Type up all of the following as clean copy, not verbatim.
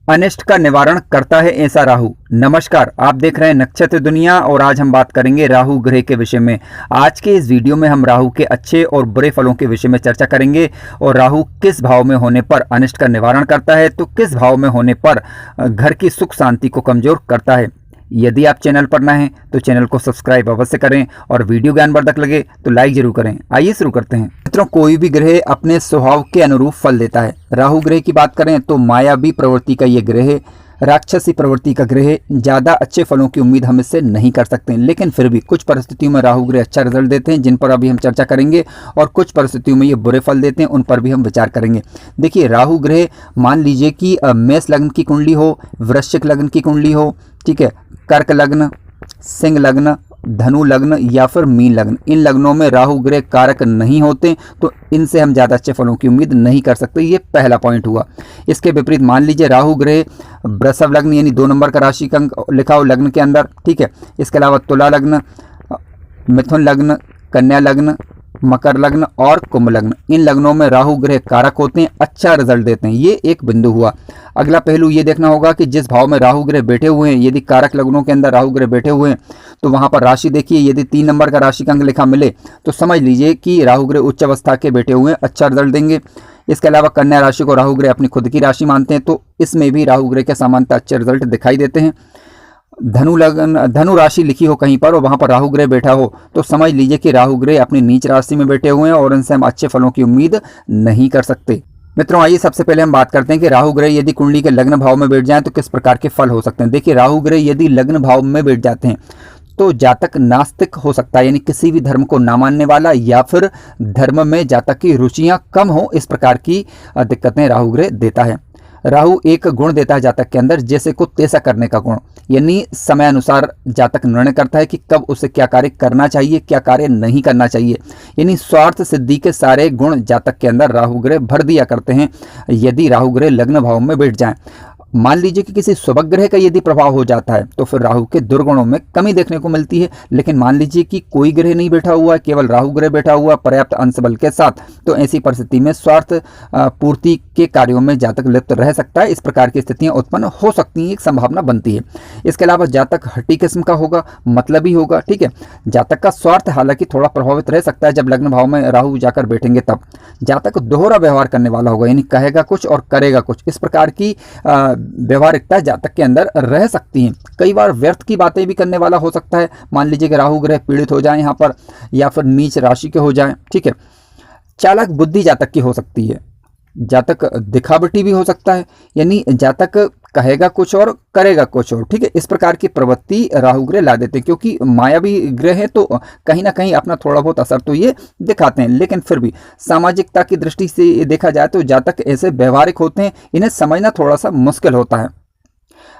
अनिष्ट का निवारण करता है ऐसा राहु। नमस्कार, आप देख रहे हैं नक्षत्र दुनिया और आज हम बात करेंगे राहु ग्रह के विषय में। आज के इस वीडियो में हम राहु के अच्छे और बुरे फलों के विषय में चर्चा करेंगे और राहु किस भाव में होने पर अनिष्ट का निवारण करता है तो किस भाव में होने पर घर की सुख शांति को कमजोर करता है। यदि आप चैनल पर नए हैं तो चैनल को सब्सक्राइब अवश्य करें और वीडियो ज्ञानवर्धक लगे तो लाइक जरूर करें। आइए शुरू करते हैं। मित्रों, कोई भी ग्रह अपने स्वभाव के अनुरूप फल देता है। राहु ग्रह की बात करें तो मायावी प्रवृत्ति का ये ग्रह है, राक्षसी प्रवृत्ति का ग्रह है। ज़्यादा अच्छे फलों की उम्मीद हम इससे नहीं कर सकते, लेकिन फिर भी कुछ परिस्थितियों में राहु ग्रह अच्छा रिजल्ट देते हैं जिन पर अभी हम चर्चा करेंगे, और कुछ परिस्थितियों में ये बुरे फल देते हैं उन पर भी हम विचार करेंगे। देखिए, राहु ग्रह मान लीजिए कि मेष लग्न की कुंडली हो, वृश्चिक लग्न की कुंडली हो, ठीक है, कर्क लग्न, सिंह लग्न, धनु लग्न या फिर मीन लग्न, इन लग्नों में राहु ग्रह कारक नहीं होते तो इनसे हम ज़्यादा अच्छे फलों की उम्मीद नहीं कर सकते। ये पहला पॉइंट हुआ। इसके विपरीत मान लीजिए राहु ग्रह वृषभ लग्न यानी 2 नंबर का राशि का अंक लिखा हो लग्न के अंदर, ठीक है। इसके अलावा तुला लग्न, मिथुन लग्न, कन्या लग्न, मकर लग्न और कुंभ लग्न, इन लग्नों में राहु ग्रह कारक होते हैं, अच्छा रिजल्ट देते हैं। ये एक बिंदु हुआ। अगला पहलू ये देखना होगा कि जिस भाव में राहु ग्रह बैठे हुए हैं, यदि कारक लग्नों के अंदर राहु ग्रह बैठे हुए हैं तो वहां पर राशि देखिए, यदि 3 नंबर का राशि का अंक लिखा मिले तो समझ लीजिए कि राहु ग्रह उच्च अवस्था के बैठे हुए हैं, अच्छा रिजल्ट देंगे। इसके अलावा कन्या राशि को राहु ग्रह अपनी खुद की राशि मानते हैं तो इसमें भी राहु ग्रह के सामान्यतः अच्छे रिजल्ट दिखाई देते हैं। धनु लग्न, धनु राशि लिखी हो कहीं पर और वहां पर राहु ग्रह बैठा हो तो समझ लीजिए कि राहु ग्रह अपनी नीच राशि में बैठे हुए हैं और इनसे हम अच्छे फलों की उम्मीद नहीं कर सकते। मित्रों, आइए सबसे पहले हम बात करते हैं कि राहु ग्रह यदि कुंडली के लग्न भाव में बैठ जाएं तो किस प्रकार के फल हो सकते हैं। देखिए, राहु ग्रह यदि लग्न भाव में बैठ जाते हैं तो जातक नास्तिक हो सकता है, यानी किसी भी धर्म को ना मानने वाला, या फिर धर्म में जातक की रुचियां कम हो, इस प्रकार की दिक्कतें राहु ग्रह देता है। राहु एक गुण देता है जातक के अंदर, जैसे को तैसा करने का गुण, यानी समय अनुसार जातक निर्णय करता है कि कब उसे क्या कार्य करना चाहिए, क्या कार्य नहीं करना चाहिए, यानी स्वार्थ सिद्धि के सारे गुण जातक के अंदर राहु ग्रह भर दिया करते हैं यदि राहु ग्रह लग्न भाव में बैठ जाएं। मान लीजिए कि किसी शुभ ग्रह का यदि प्रभाव हो जाता है तो फिर राहु के दुर्गुणों में कमी देखने को मिलती है, लेकिन मान लीजिए कि कोई ग्रह नहीं बैठा हुआ है, केवल राहु ग्रह बैठा हुआ पर्याप्त अंश बल के साथ, तो ऐसी परिस्थिति में स्वार्थ पूर्ति के कार्यों में जातक लिप्त रह सकता है। इस प्रकार की स्थितियां उत्पन्न हो सकती हैं, एक संभावना बनती है। इसके अलावा जातक हट्टी किस्म का होगा, मतलबी होगा, ठीक है। जातक का स्वार्थ हालांकि थोड़ा प्रभावित रह सकता है जब लग्न भाव में राहु जाकर बैठेंगे तब। जातक दोहरा व्यवहार करने वाला होगा, यानी कहेगा कुछ और करेगा कुछ, इस प्रकार की व्यवहारिकता जातक के अंदर रह सकती है। कई बार व्यर्थ की बातें भी करने वाला हो सकता है। मान लीजिए कि राहु ग्रह पीड़ित हो जाए यहाँ पर, या फिर नीच राशि के हो जाए, ठीक है। चालाक बुद्धि जातक की हो सकती है। जातक दिखावटी भी हो सकता है, यानी जातक कहेगा कुछ और करेगा कुछ और, ठीक है। इस प्रकार की प्रवृत्ति राहु ग्रह ला देते हैं, क्योंकि मायावी ग्रह है तो कहीं ना कहीं अपना थोड़ा बहुत असर तो ये दिखाते हैं, लेकिन फिर भी सामाजिकता की दृष्टि से देखा जाए तो जातक ऐसे व्यवहारिक होते हैं, इन्हें समझना थोड़ा सा मुश्किल होता है।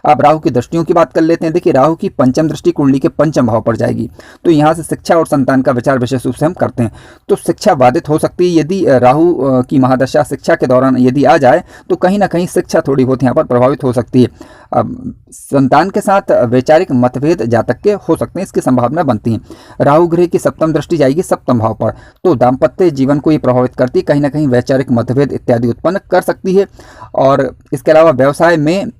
अब राहु की दृष्टियों की बात कर लेते हैं। देखिए, राहु की पंचम दृष्टि कुंडली के पंचम भाव पर जाएगी तो यहाँ से शिक्षा और संतान का विचार विशेष रूप से हम करते हैं। तो शिक्षा बाधित हो सकती है यदि राहु की महादशा शिक्षा के दौरान यदि आ जाए तो कहीं ना कहीं शिक्षा थोड़ी बहुत यहाँ पर प्रभावित हो सकती है। अब संतान के साथ वैचारिक मतभेद जातक के हो सकते हैं, इसकी संभावना बनती है। राहु ग्रह की सप्तम दृष्टि जाएगी सप्तम भाव पर तो दाम्पत्य जीवन को ये प्रभावित करती है, कहीं ना कहीं वैचारिक मतभेद इत्यादि उत्पन्न कर सकती है। और इसके अलावा व्यवसाय में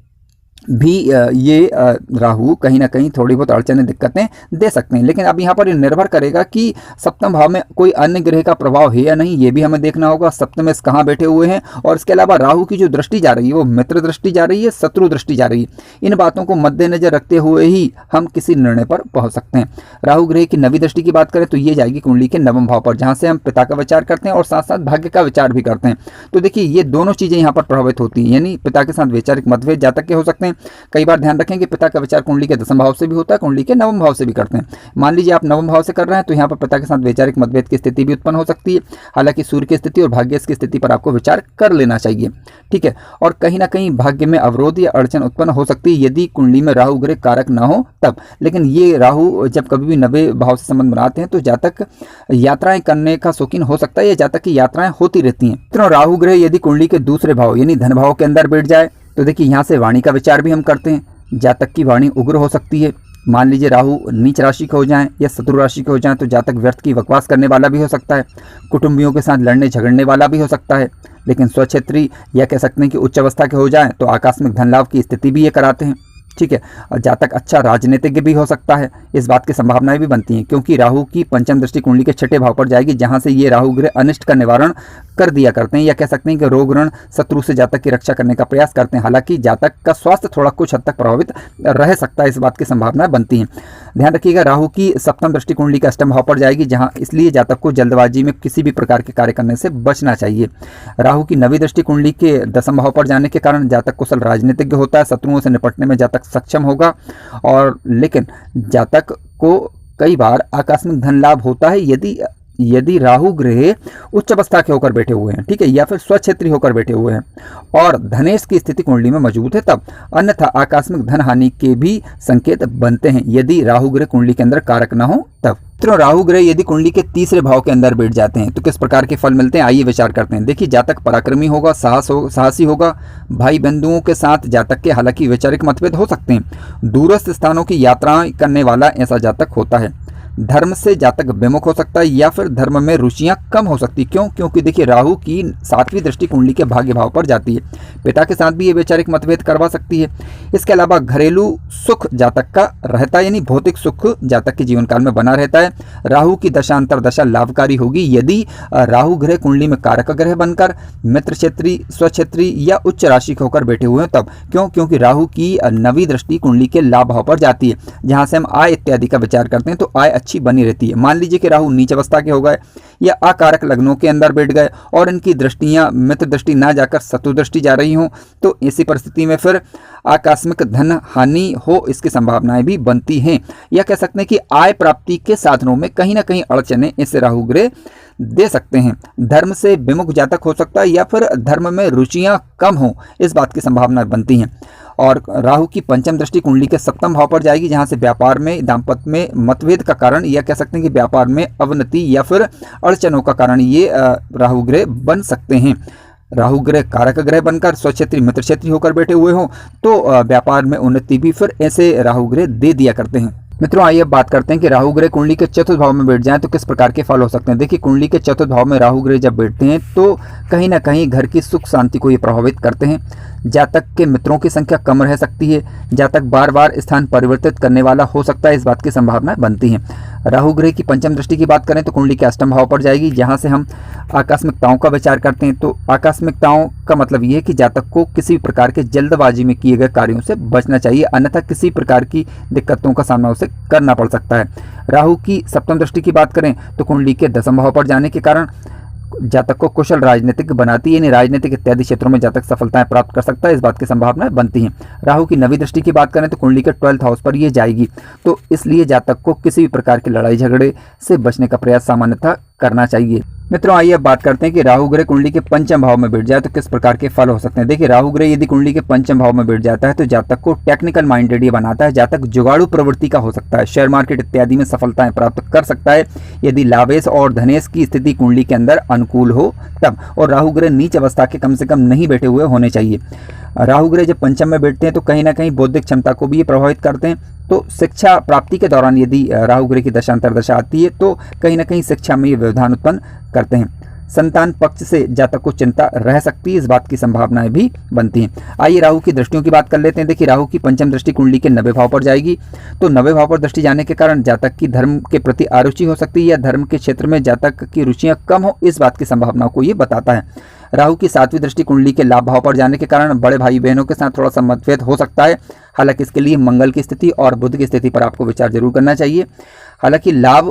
भी ये राहु कहीं ना कहीं थोड़ी बहुत अड़चनें दिक्कतें दे सकते हैं, लेकिन अब यहाँ पर निर्भर करेगा कि सप्तम भाव में कोई अन्य ग्रह का प्रभाव है या नहीं, ये भी हमें देखना होगा। सप्तम कहाँ बैठे हुए हैं, और इसके अलावा राहु की जो दृष्टि जा रही है वो मित्र दृष्टि जा रही है, शत्रु दृष्टि जा रही है। इन बातों को मद्देनजर रखते हुए ही हम किसी निर्णय पर पहुंच सकते हैं। राहु ग्रह की नवी दृष्टि की बात करें तो ये जाएगी कुंडली के नवम भाव पर, जहां से हम पिता का विचार करते हैं और साथ साथ भाग्य का विचार भी करते हैं। तो देखिए, ये दोनों चीजें यहाँ पर प्रभावित होती है, यानी पिता के साथ वैचारिक मतभेद जातक के हो सकते हैं। कई बार ध्यान रखें कि पिता का विचार कुंडली के दसम भाव से भी होता है, कुंडली के नवम भाव से भी करते हैं। मान लीजिए आप नवम भाव से कर रहे हैं तो यहाँ पर पिता के साथ वैचारिक मतभेद की स्थिति भी उत्पन्न हो सकती है। हालांकि सूर्य की स्थिति और भाग्य की स्थिति पर आपको विचार कर लेना चाहिए, ठीक है। और कहीं ना कहीं भाग्य में अवरोध या अड़चन उत्पन्न हो सकती है यदि कुंडली में राहु ग्रह कारक ना हो तब। लेकिन ये राहु जब कभी भी नवे भाव से संबंध बनाते हैं तो जातक यात्राएं करने का शौकीन हो सकता है, या जातक की यात्राएं होती रहती हैं। तो राहु ग्रह यदि कुंडली के दूसरे भाव यानी धन भाव के अंदर बैठ जाए तो देखिए, यहाँ से वाणी का विचार भी हम करते हैं। जातक की वाणी उग्र हो सकती है, मान लीजिए राहु नीच राशि के हो जाएं या शत्रु राशि के हो जाएं तो जातक व्यर्थ की बकवास करने वाला भी हो सकता है, कुटुंबियों के साथ लड़ने झगड़ने वाला भी हो सकता है। लेकिन स्वक्षेत्री या कह सकते हैं कि उच्च अवस्था के हो जाएं तो आकस्मिक धन लाभ की स्थिति भी ये कराते हैं। ठीक है, और जातक अच्छा राजनीतिज्ञ भी हो सकता है, इस बात की संभावनाएं भी बनती हैं, क्योंकि राहु की पंचम दृष्टि कुंडली के छठे भाव पर जाएगी, जहां से ये राहु ग्रह अनिष्ट का निवारण कर दिया करते हैं, या कह सकते हैं कि रोग ऋण शत्रु से जातक की रक्षा करने का प्रयास करते हैं। हालांकि जातक का स्वास्थ्य थोड़ा कुछ हद तक प्रभावित रह सकता है, इस बात की संभावनाएं बनती हैं। ध्यान रखिएगा, राहु की सप्तम दृष्टि कुंडली के अष्टम भाव पर जाएगी, जहां इसलिए जातक को जल्दबाजी में किसी भी प्रकार के कार्य करने से बचना चाहिए। राहु की नवी दृष्टि कुंडली के दसम भाव पर जाने के कारण जातक कुशल राजनीतिज्ञ होता है, शत्रुओं से निपटने में जातक सक्षम होगा, और लेकिन जातक को कई बार आकस्मिक धन लाभ होता है यदि राहु ग्रह उच्च अवस्था के होकर बैठे हुए हैं, ठीक है, या फिर स्वक्षेत्री होकर बैठे हुए हैं और धनेश की स्थिति कुंडली में मौजूद है तब। अन्यथा आकस्मिक धन हानि के भी संकेत बनते हैं यदि राहु ग्रह कुंडली के अंदर कारक न हो तब। तो राहु ग्रह यदि कुंडली के तीसरे भाव के अंदर बैठ जाते हैं तो किस प्रकार के फल मिलते हैं, आइए विचार करते हैं। देखिए, जातक पराक्रमी होगा, साहसी होगा, भाई बंधुओं के साथ जातक के हालांकि वैचारिक मतभेद हो सकते हैं, दूरस्थ स्थानों की यात्राएं करने वाला ऐसा जातक होता है। धर्म से जातक विमुख हो सकता है या फिर धर्म में रुचियां कम हो सकती। क्यों? क्योंकि देखिए, राहु की सातवीं दृष्टि कुंडली के भाग्य भाव पर जाती है, पिता के साथ भी ये वैचारिक मतभेद करवा सकती है। इसके अलावा घरेलू सुख जातक का रहता है, यानी भौतिक सुख जातक के जीवन काल में बना रहता है। राहु की दशा अंतरदशा लाभकारी होगी यदि राहु ग्रह कुंडली में कारक ग्रह बनकर मित्र क्षेत्री, स्वक्षेत्री या उच्च राशि के होकर बैठे हुए हैं तब। क्यों? क्योंकि राहु की नवी दृष्टि कुंडली के लाभ भाव पर जाती है, जहां से हम आय इत्यादि का विचार करते हैं, तो आय अच्छी बनी रहती है। मान लीजिए कि राहु नीच अवस्था के हो गए या अकारक लग्नों के अंदर बैठ गए और इनकी दृष्टियां मित्र दृष्टि ना जाकर शत्रु दृष्टि जा रही हों, तो इसी परिस्थिति में फिर आकस्मिक धन हानि हो इसकी संभावनाएं भी बनती हैं, या कह सकते हैं कि आय प्राप्ति के साधनों में कहीं ना कहीं अड़चने इसे राहु ग्रह दे सकते हैं। धर्म से विमुख जातक हो सकता है या फिर धर्म में रुचियां कम हो, इस बात की संभावनाएं बनती हैं। और राहु की पंचम दृष्टि कुंडली के सप्तम भाव पर जाएगी, जहां से व्यापार में, दाम्पत्य में मतभेद का कारण, या कह सकते हैं कि व्यापार में अवनति या फिर अड़चनों का कारण ये राहु ग्रह बन सकते हैं। राहु ग्रह कारक ग्रह बनकर स्वक्षेत्री मित्र क्षेत्री होकर बैठे हुए हों तो व्यापार में उन्नति भी फिर ऐसे राहु ग्रह दे दिया करते हैं। मित्रों, आइए अब बात करते हैं कि राहु ग्रह कुंडली के चतुर्थ भाव में बैठ जाएं तो किस प्रकार के फल हो सकते हैं। देखिए, कुंडली के चतुर्थ भाव में राहु ग्रह जब बैठते हैं तो कहीं ना कहीं घर की सुख शांति को ये प्रभावित करते हैं। जातक के मित्रों की संख्या कम रह सकती है, जातक बार बार स्थान परिवर्तित करने वाला हो सकता है, इस बात की संभावनाएं बनती हैं। राहु ग्रह की पंचम दृष्टि की बात करें तो कुंडली के अष्टम भाव पर जाएगी, जहां से हम आकस्मिकताओं का विचार करते हैं। तो आकस्मिकताओं का मतलब यह है कि जातक को किसी प्रकार के जल्दबाजी में किए गए कार्यों से बचना चाहिए, अन्यथा किसी प्रकार की दिक्कतों का सामना उसे करना पड़ सकता है। राहु की सप्तम दृष्टि की बात करें तो कुंडली के दसम भाव पर जाने के कारण जातक को कुशल राजनीतिक बनाती है, यानी राजनीतिक इत्यादि क्षेत्रों में जातक सफलताएं प्राप्त कर सकता है, इस बात की संभावनाएं बनती हैं। राहु की नवी दृष्टि की बात करें तो कुंडली के 12th हाउस पर ये जाएगी, तो इसलिए जातक को किसी भी प्रकार की लड़ाई झगड़े से बचने का प्रयास सामान्यतः करना चाहिए। मित्रों, आइए अब बात करते हैं कि राहु ग्रह कुंडली के पंचम भाव में बैठ जाए तो किस प्रकार के फल हो सकते हैं। देखिए, राहु ग्रह यदि कुंडली के पंचम भाव में बैठ जाता है तो जातक को टेक्निकल माइंडेड ये बनाता है, जातक जुगाड़ू प्रवृत्ति का हो सकता है, शेयर मार्केट इत्यादि में सफलताएं प्राप्त कर सकता है यदि लाभेश और धनेश की स्थिति कुंडली के अंदर अनुकूल हो तब, और राहु ग्रह नीच अवस्था के कम से कम नहीं बैठे हुए होने चाहिए। राहु ग्रह जब पंचम में बैठते हैं तो कहीं ना कहीं बौद्धिक क्षमता को भी ये प्रभावित करते हैं, तो शिक्षा प्राप्ति के दौरान यदि राहु ग्रह की दशा अंतरदशा आती है तो कहीं ना कहीं शिक्षा में ये व्यवधान उत्पन्न करते हैं। संतान पक्ष से जातक को चिंता रह सकती है, इस बात की संभावनाएं भी बनती हैं। आइए राहु की दृष्टियों की बात कर लेते हैं। देखिए, राहु की पंचम दृष्टि कुंडली के 90 भाव पर जाएगी, तो 90 भाव पर दृष्टि जाने के कारण जातक की धर्म के प्रति अरुचि हो सकती है या धर्म के क्षेत्र में जातक की रुचियां कम हो, इस बात की संभावना को ये बताता है। राहु की सातवीं दृष्टि कुंडली के लाभ भाव पर जाने के कारण बड़े भाई बहनों के साथ थोड़ा सा मतभेद हो सकता है, हालांकि इसके लिए मंगल की स्थिति और बुध की स्थिति पर आपको विचार जरूर करना चाहिए। हालांकि लाभ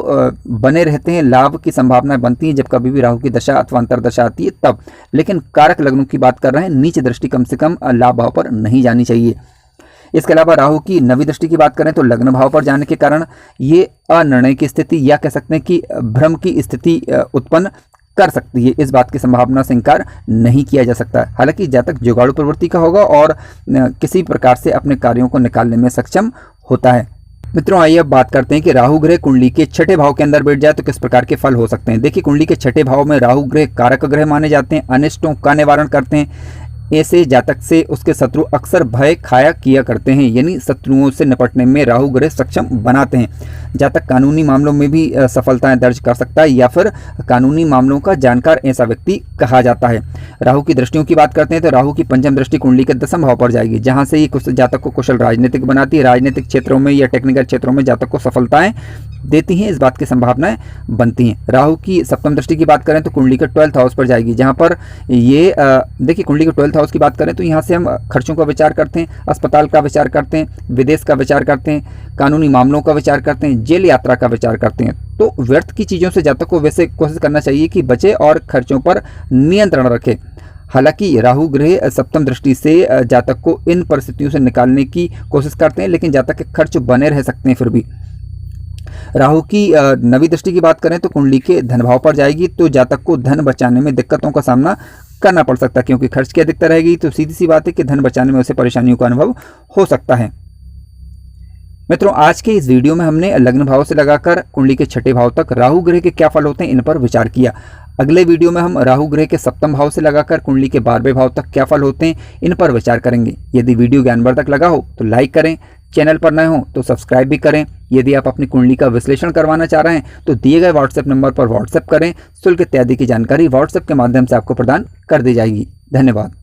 बने रहते हैं, लाभ की संभावनाएं बनती हैं जब कभी भी राहु की दशा अथवा अंतरदशा आती है तब, लेकिन कारक लग्नों की बात कर रहे हैं, नीच दृष्टि कम से कम लाभ भाव पर नहीं जानी चाहिए। इसके अलावा राहु की नवी दृष्टि की बात करें तो लग्न भाव पर जाने के कारण ये अनिर्णय की स्थिति या कह सकते हैं कि भ्रम की स्थिति उत्पन्न कर सकती है, इस बात की संभावना से इनकार नहीं किया जा सकता। हालांकि जातक जुगाड़ू प्रवृत्ति का होगा और किसी प्रकार से अपने कार्यों को निकालने में सक्षम होता है। मित्रों, आइए अब बात करते हैं कि राहु ग्रह कुंडली के छठे भाव के अंदर बैठ जाए तो किस प्रकार के फल हो सकते हैं। देखिए, कुंडली के छठे भाव में राहु ग्रह कारक ग्रह माने जाते हैं, अनिष्टों का निवारण करते हैं, ऐसे जातक से उसके शत्रु अक्सर भय खाया किया करते हैं, यानी शत्रुओं से निपटने में राहु ग्रह सक्षम बनाते हैं। जातक कानूनी मामलों में भी सफलताएं दर्ज कर सकता है या फिर कानूनी मामलों का जानकार ऐसा व्यक्ति कहा जाता है। राहु की दृष्टियों की बात करते हैं तो राहु की पंचम दृष्टि कुंडली के 10वें भाव पर जाएगी, जहां से ये कुछ जातक को कुशल राजनीतिक बनाती है। राजनीतिक क्षेत्रों में या टेक्निकल क्षेत्रों में जातक को सफलताएं देती हैं, इस बात की संभावनाएं बनती हैं। राहु की सप्तम दृष्टि की बात करें तो कुंडली के 12th हाउस पर जाएगी, जहां पर ये देखिए कुंडली के 12th हाउस की बात करें तो यहाँ से हम खर्चों का विचार करते हैं, अस्पताल का विचार करते हैं, विदेश का विचार करते हैं, कानूनी मामलों का विचार करते हैं, जेल यात्रा का विचार करते हैं। तो व्यर्थ की चीज़ों से जातक को वैसे कोशिश करना चाहिए कि बचे और खर्चों पर नियंत्रण रखे। हालांकि राहु ग्रह सप्तम दृष्टि से जातक को इन परिस्थितियों से निकालने की कोशिश करते हैं, लेकिन जातक के खर्च बने रह सकते हैं फिर भी। राहु की 9वीं दृष्टि की बात करें तो कुंडली के धन भाव पर जाएगी, तो जातक को धन बचाने में दिक्कतों का सामना करना पड़ सकता है, क्योंकि खर्च की अधिकता रहेगी तो सीधी सी बात है कि धन बचाने में उसे परेशानियों का अनुभव हो सकता है। मित्रों, आज के इस वीडियो में हमने लग्न भाव से लगाकर कुंडली के 6ठे भाव तक राहु ग्रह के क्या फल होते हैं इन पर विचार किया। अगले वीडियो में हम राहु ग्रह के सप्तम भाव से लगाकर कुंडली के 12वें भाव तक क्या फल होते हैं इन पर विचार करेंगे। यदि वीडियो ज्ञानवर्धक लगा हो तो लाइक करें, चैनल पर नए हो तो सब्सक्राइब भी करें। यदि आप अपनी कुंडली का विश्लेषण करवाना चाह रहे हैं तो दिए गए व्हाट्सएप नंबर पर व्हाट्सएप करें। शुल्क इत्यादि की जानकारी व्हाट्सएप के माध्यम से आपको प्रदान कर दी जाएगी। धन्यवाद।